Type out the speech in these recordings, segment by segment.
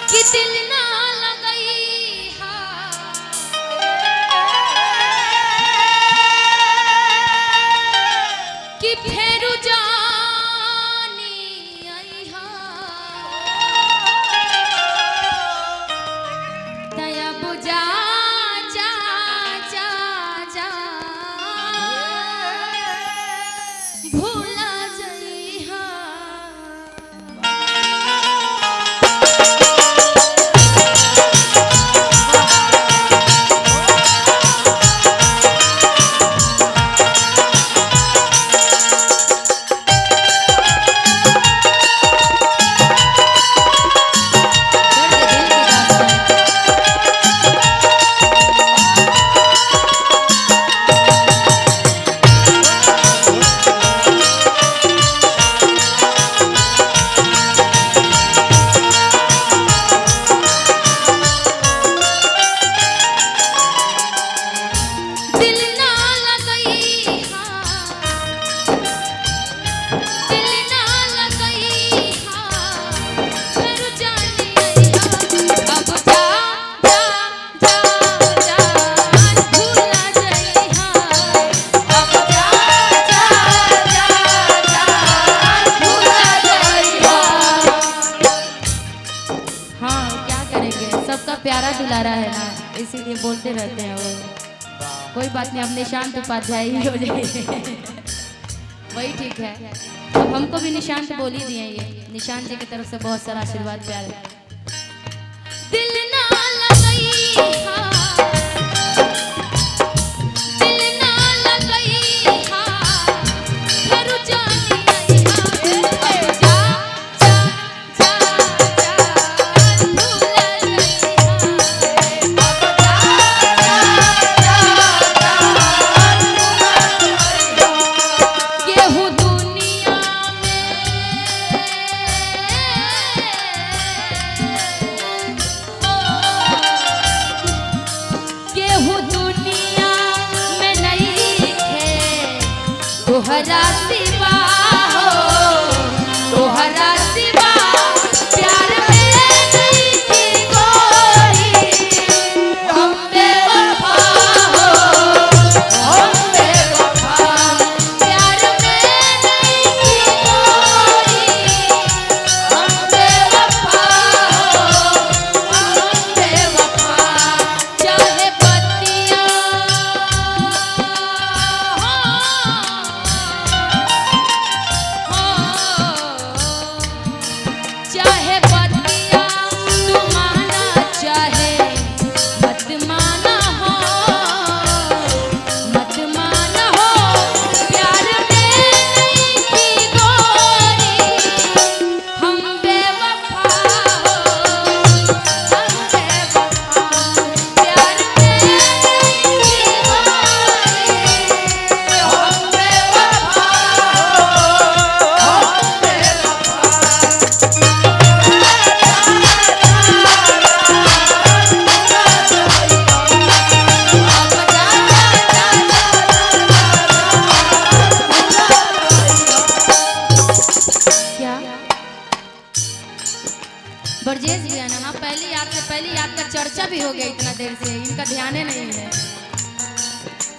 कि दिल ना लगई कि फेरू जानी आई दया बुझा जा जा जा भूला जइहा प्यारा दुलारा है ना, इसीलिए बोलते रहते हैं वो। कोई बात नहीं, अब निशांत उपाध्याय ही हो जाएंगे वही ठीक है। अब हमको भी निशांत बोल ही दिए, ये निशांत जी की तरफ से बहुत सारा आशीर्वाद प्यार है। दिल ना लगई तोहरा सिवा हो, तोहरा सिवा प्यार में नहीं थी कोई। हम बेवफा हो, हम बेवफा, प्यार में नहीं थी कोई। हम बेवफा हो, हम बेवफा, चाहे पतिया चाहे पतिया तू माना चाहे मत माना हो, मत माना हो, प्यार में नहीं थी गोरी। हम बेवफा हो, हम बेवफा, प्यार में नहीं थी गोरी। हम बेवफा हो, हम बेवफा। ब्रजेश भैया ना, हाँ पहली याद का चर्चा भी हो गया इतना देर से, इनका ध्यान ही नहीं है।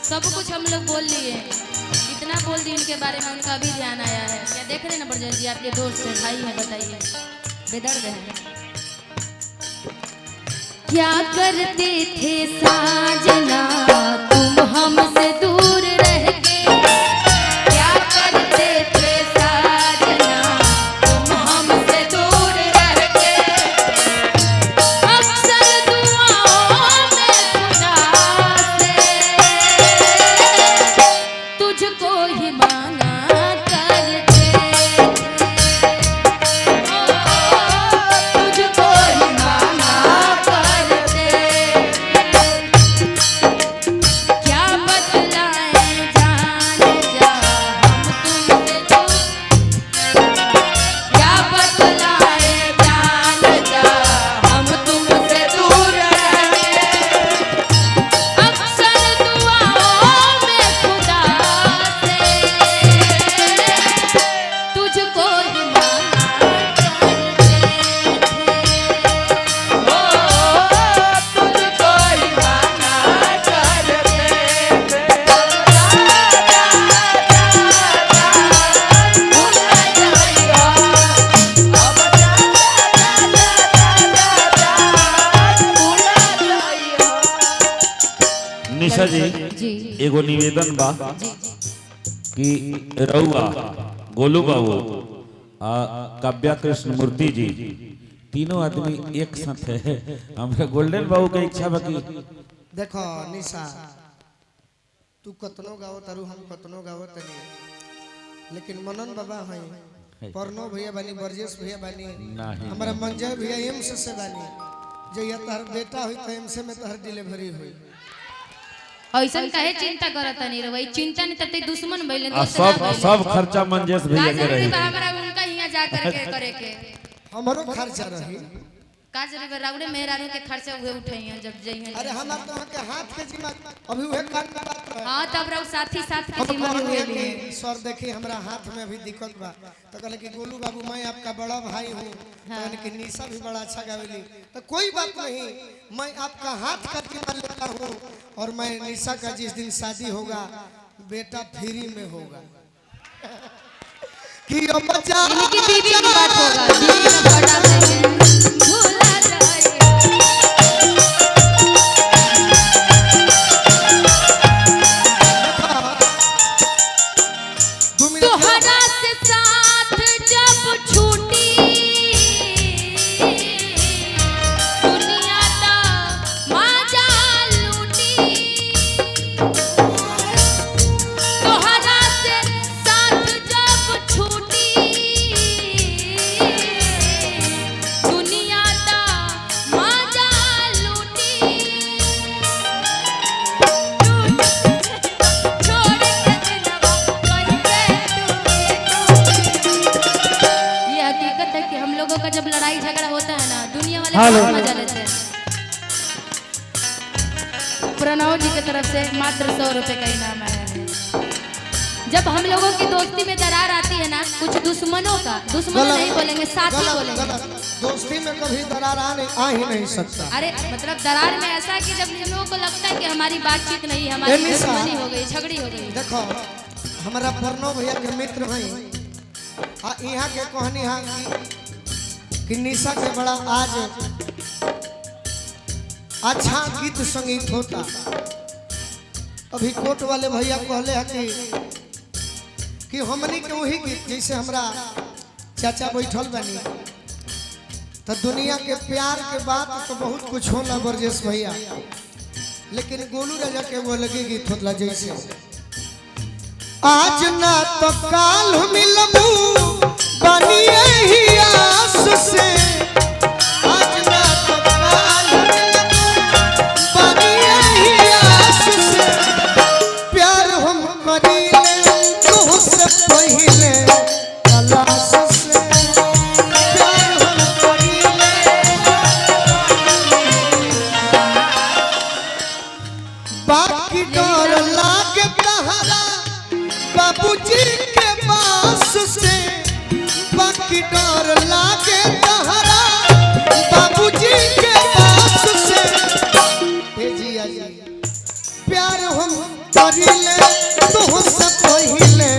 सब कुछ हम लोग बोल लिए, इतना बोल दिए इनके बारे में, उनका भी ध्यान आया है। क्या देख रहे हैं ना ब्रजेश जी, आपके दोस्त हैं, भाई हैं, बताइए बेदर्द है। क्या करते थे साजना तुम हमसे दूर रह के, क्या करते थे साजना तुम हमसे दूर रह के। अक्सर दुआओं में खुदा से तुझको ही मांगा करते थे, तुझको ही मांगा करते। क्या बदला निशा जी जी एगो निवेदन बा कि रउआ गोलू बाबू काव्या कृष्ण मूर्ति जी तीनों आदमी एक साथ है। हमरा गोल्डन बाबू के इच्छा बा कि देखो निशा तू कतनो गाओ तारू हम कतनो गाओ तनी लेकिन मनन बाबा हैं परनो भैया बानी बरजेश भैया बानी हमारा मंजय भैया एम्स से बानी जो ये तहर बेटा हुई तो एम्स में तहर डिलीवरी हुई ऐसा काहे चिंता करत नहीं रे भाई चिंता नहीं तते दुश्मन भइले सब खर्चा मंजेश भैया के रही हमरा उनका यहां जा करके करे के हमरो खर्चा रही का जरे राउडे मेहरारू के खर्चा उहे उठाइए जब जइए अरे हमार तो के हाथ के जिम्मा अभी उहे कान में बात है हां तब राउ साथी साथ के जिम्मा हुए लिए सर देखिए हमरा हाथ में अभी दिक्कत बा तो कहले कि गोलू बाबू मैं आपका बड़ा भाई हूं कहले कि निशा भी बड़ा अच्छा गावेली तो कोई बात नहीं मैं आपका हाथ का जिम्मा लेता हूं और मैं निशा का जिस दिन शादी होगा बेटा फ्री में होगा कि ओ बच्चा इनकी बीवी की बात होगा बीवी में बड़ा देंगे भूला जाए तोहरा से साथ जब छूटी दुनिया ता माजा लूटी तोहरा से साथ जब छूटी दुनिया ता माजा लूटी छोड़ के दिलवा ये हकीकत है कि हम लोगों का जब लड़ाई झगड़ा होता है ना दुनिया वाले बहुत मजा लेते हैं। प्रणव जी की तरफ से मात्र 100 रुपए का इनाम आया है। जब हम लोगों की दोस्ती में दरार आती है ना कुछ दुश्मनों का दुश्मन नहीं बोलेंगे साथी बोलेंगे दोस्ती में कभी दरार आ ही नहीं सकता। अरे मतलब दरार में ऐसा कि जब हम लोगों को लगता है कि हमारी बातचीत नहीं हमारी दुश्मनी हो गई झगड़ी हो गई। देखो हमारा प्रणव भैया के मित्र हैं यहाँ के कहानी है कि निशा के बड़ा आज अच्छा गीत संगीत होता। अभी कोट वाले भैया कहले हैं कि हमनी के वही गीत जैसे हमरा चाचा बैठल बनी तो दुनिया के प्यार के बात तो बहुत कुछ होला बरजेश भैया लेकिन गोलू राजा के वो लगे गीत होला जैसे आज ना तो काल मिलबू बनी यही आस से आज ना तो काल मिलबू बनी यही आस से प्यार हम करीले तुझसे पहले तलाश से प्यार हम करीले बाकी डर लागे तहरा बाबूजी के पास से बाकी डर लागे तहरा बाबूजी के पास से जी प्यार हम करीले तुझसे पहले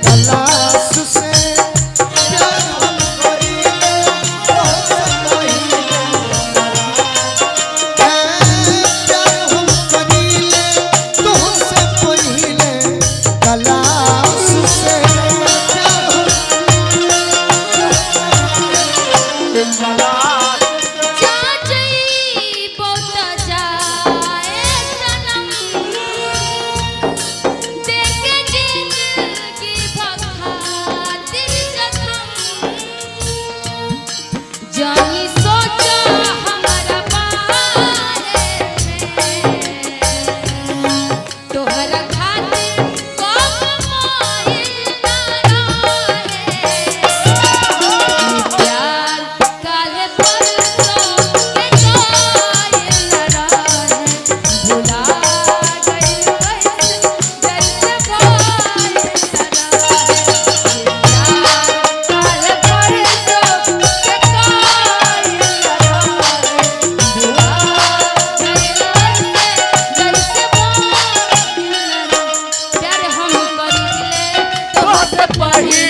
तलाश से प्यार हम करीले तुझसे पहले प्यार हम करीले तुझसे पहले तलाश से जानी सोचा हमारा बारे में तोहरा खातिर कब मोहिल ना रहे प्यार काले परसों के कोयल ना रहे भुला गई वैसे जैसे कोयल ना रहे प्यार काले परसों के प्यार हम करीले तो पढ़ी